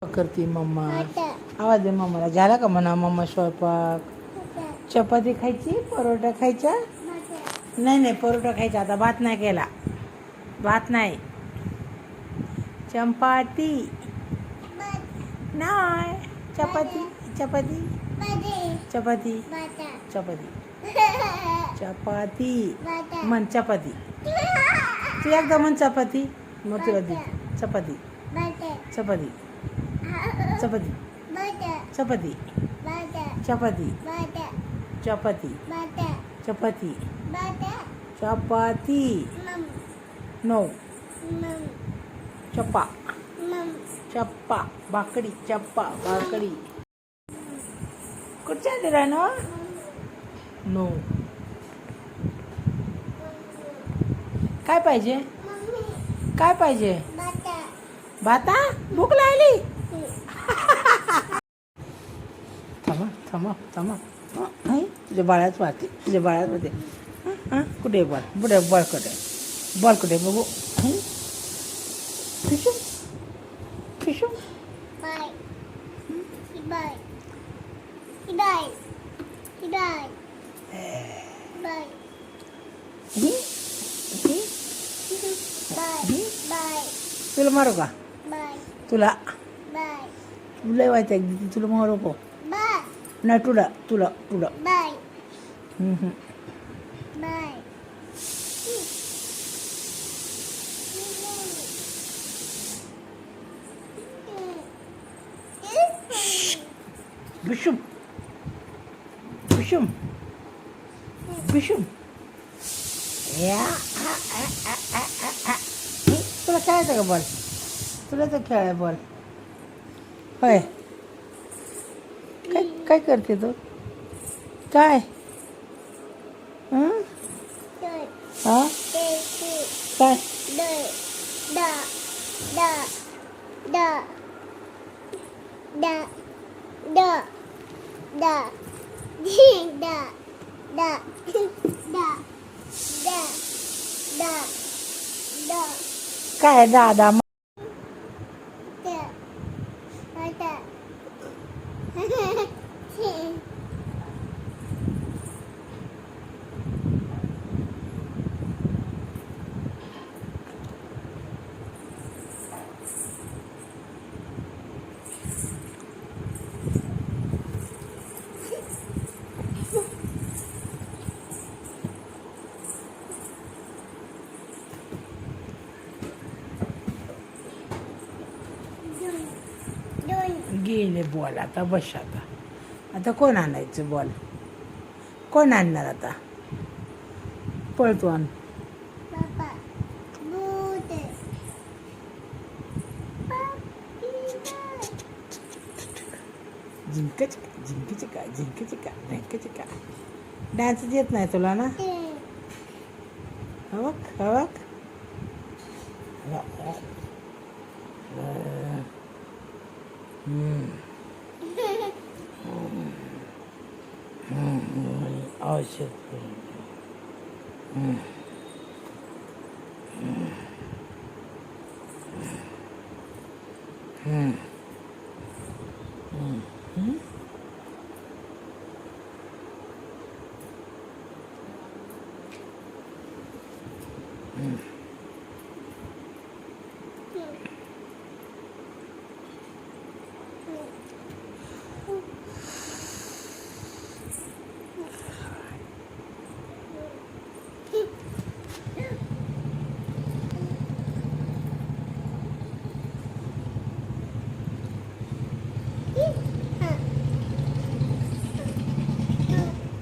करते मम्मा. आवाज दे मम्माला. झाला का म्हणा मम्मा स्वयंपाक. चपाती खायची, परोठा खायचा. नाही नाही, परोठा खायचा आता. भात नाही केला. भात नाही. चपाती नाही. चपाती चपाती चपाती चपाती चपाती म्हण. चपाती तू एकदा म्हण. चपाती मग तुला दे. चपाती चपाती चपाती चपाती चपाती चपाती चपाती चपाती. नो. चप्पा चप्पा भाकरी. चप्पा भाकरी. कुठच्या दिला ना. नो. काय पाहिजे. काय पाहिजे. भाता. भूक लागली. थांबा थांबा थांबा. तुझ्या बाळाच वाहते. तुझ्या बाळाच वाहते. कुठे बॉल. कुठे बॉल. कुठे बॉल. कुठे बघू. फिशू फिशू. तुला मारू का. तुला तुला व्हायचं आहे. तुला मारू को. नाही तुला तुला तुला. बिशुम बिशुम बिशुम. या तुला खेळायचं का बॉल. तुला तर खेळाय बॉल. होय. काय काय करते तू. काय हां काय. काय दादा. गेले बॉल. आता बस. आता आता कोण आणायचं बॉल. कोण आणणार आता. पळतो आण. जिंकायचं का. जिंकायचं का. जिंकायचं का. जिंकायचं का. डान्स येत नाही तुला ना. हवक हवक. आवश्यक.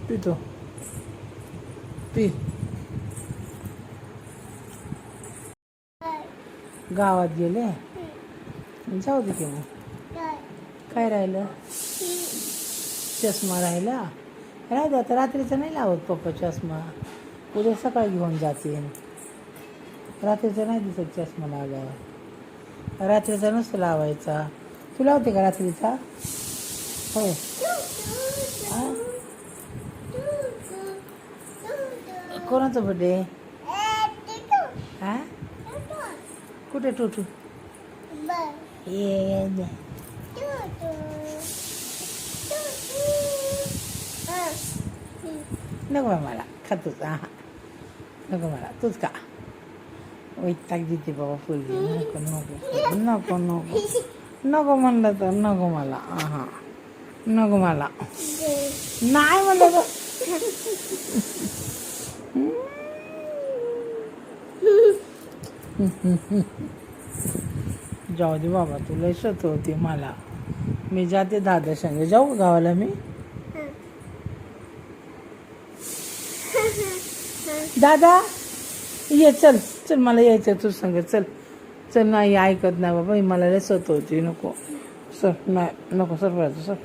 पितो पी. गावात गेले. जाऊ दे की मग. काय राहिलं. चष्मा राहिला. राहू दे आता. रात्रीचं नाही लावत पप्पा चष्मा. उद्या सकाळी घेऊन जाते. रात्रीचा नाही दिसत चष्मा लावला. रात्रीचा नसतो लावायचा. तू लावते का रात्रीचा. होय. कोणाचा बर्थडे. हां कुठे टोटू. ये नको बाई मला खातोच हा नको मला तूच का वैताग देते बाबा फुलगी नको नको नको नको नको म्हणलं तर नको मला हा नको मला नाही म्हणलं तर जाऊ दे बाबा तुला शत होती मला मी जाते दादा संग जाऊ गावाला मी दादा ये चल चल मला यायचं तू सांग चल चल नाही ऐकत नाही बाबा मला लय सत होती नको सर नाही नको सर पडायचं सर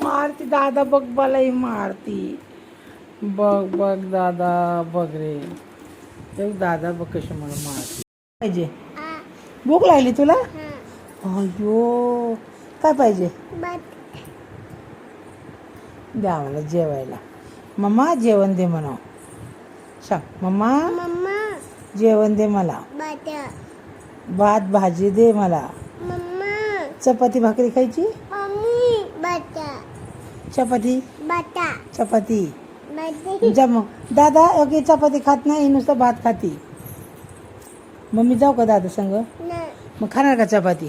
मारती दादा बघ मलाही मारती बघ बघ दादा बघ रे ते दादा बघ कशी मला मारती पाहिजे भूक लागली तुला अयो काय पाहिजे द्या मला जेवायला मम्मा जेवण दे म्हणा सांग मम्मा जेवण दे मला भात भाजी दे मला चपाती भाकरी खायची चपाती चपाती जम दादा ओके चपाती खात नाही नुसतं भात खाती मम्मी जाऊ का दादा संग मग खाणार का चपाती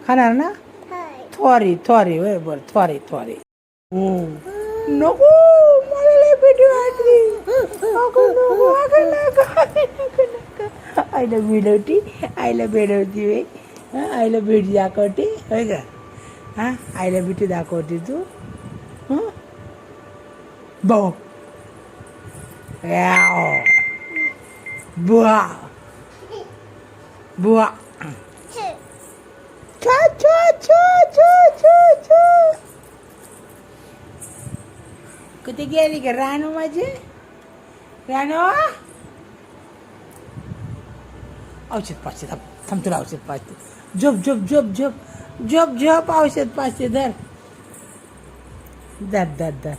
खाणार ना थोरी थोरी होय बर थोरी थोरी नको मला लय भीती वाटली आईला भिडवती आईला भेडवती वे आईला भेट दाखवते होय का हा आईला भेटी दाखवते तू भाऊ बुवा बुवा छो छो छो छो छो छो कुठे गेली का रानू माझी रानू औषध पाचशे थांब तुला औषध पाचते झोप झोप झोप झोप झोप झोप औषध पाचशे धर धर धर धर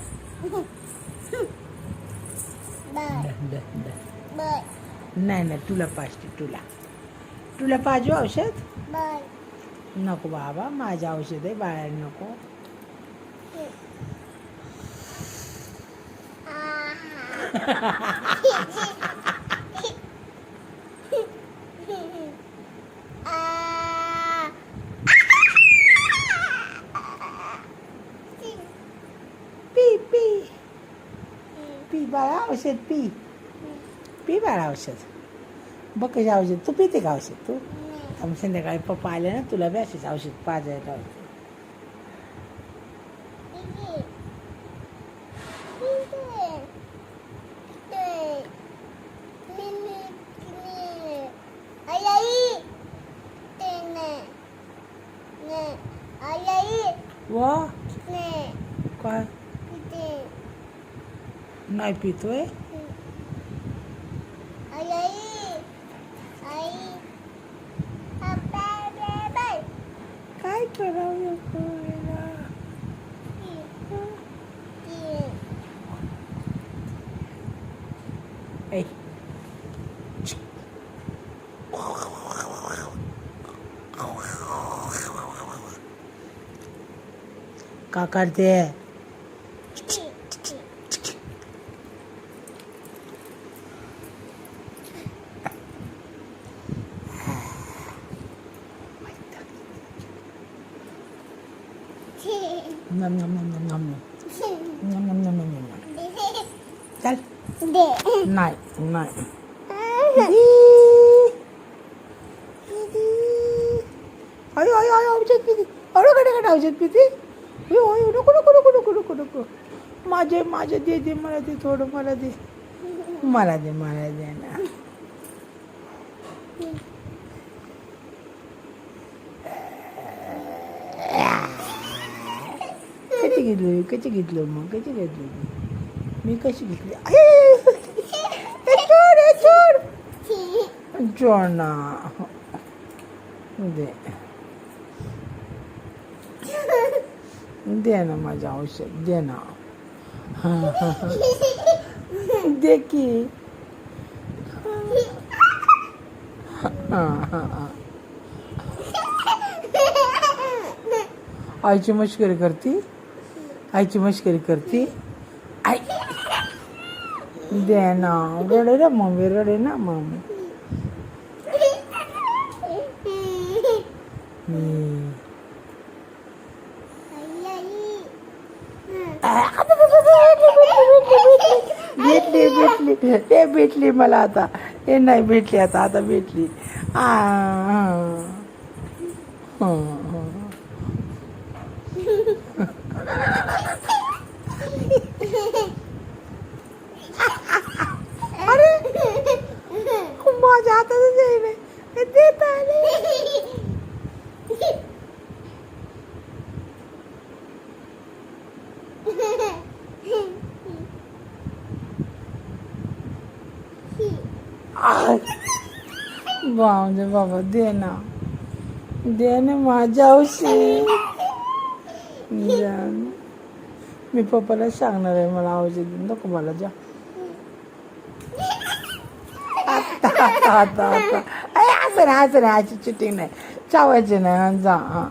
नाही नाही तुला पाचते तुला तुला पाहिजे औषध नको बाबा माझं औषध आहे बाळा नको पी पी पी बाळा औषध पी पी बाळा औषध बघ कशी औषध तू पिते का औषध तू आम्ही संध्याकाळी पप्पा आले ना तुला बी अशीच औषध पाजायला होतं वा काय नाही पितोय काय करावं ऐ का करते नम नम नम नम नम नम नम नम नम चल नाही नाही अयो अयो अयो औषध पिती कडे औषध पिती अयो अयो नको नको नको नको नको नको माझे माझे दे दे मला दे थोडं मला दे मला दे ना घेतली कशी घेतलं मग कशी घेतली मी कशी घेतली चोर ना दे दे ना माझं औषध दे ना दे की आईची मस्करी करती आईची मस्करी करती आई दे ना रडे ना मम्मी रडे ना मम्मी भेटली मला आता हे नाही भेटली आता भेटली अरे माझ्या हातातच येईल देत बाबा दे ना माझ्या औषध मी पप्पाला सांगणार आहे मला औषध नको मला जा आता असं नाही अशी चिटिंग नाही चावायची नाही जा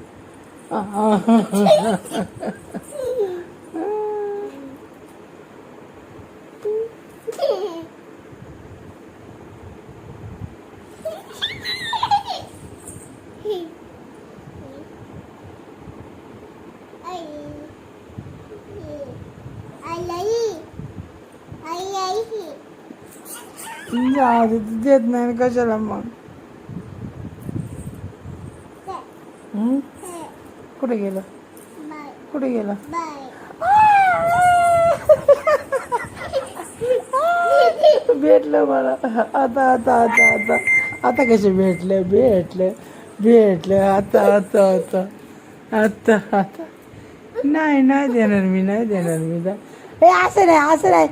देत नाही कशाला मग कुठे गेलं भेटलं मला आता कसे भेटले आता नाही देणार मी हे असं नाही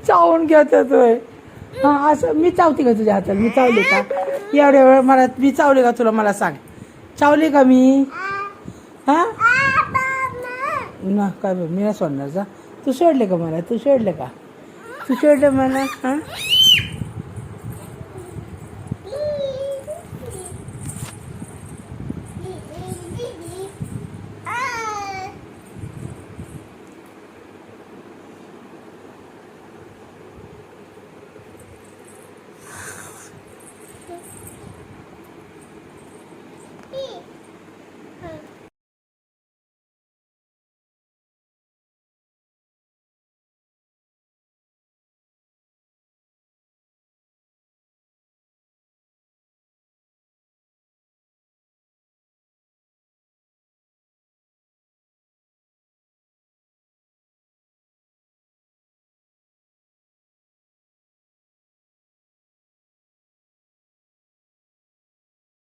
चावून घेतो तोय असं मी चावते का तुझ्या हाताला मी चावली का एवढ्या वेळ मला मी चावली का तुला मला सांग चावली का मी हा ना काय मी नाही सोडणार जा तू सोडले का मला तू सोडले मला हा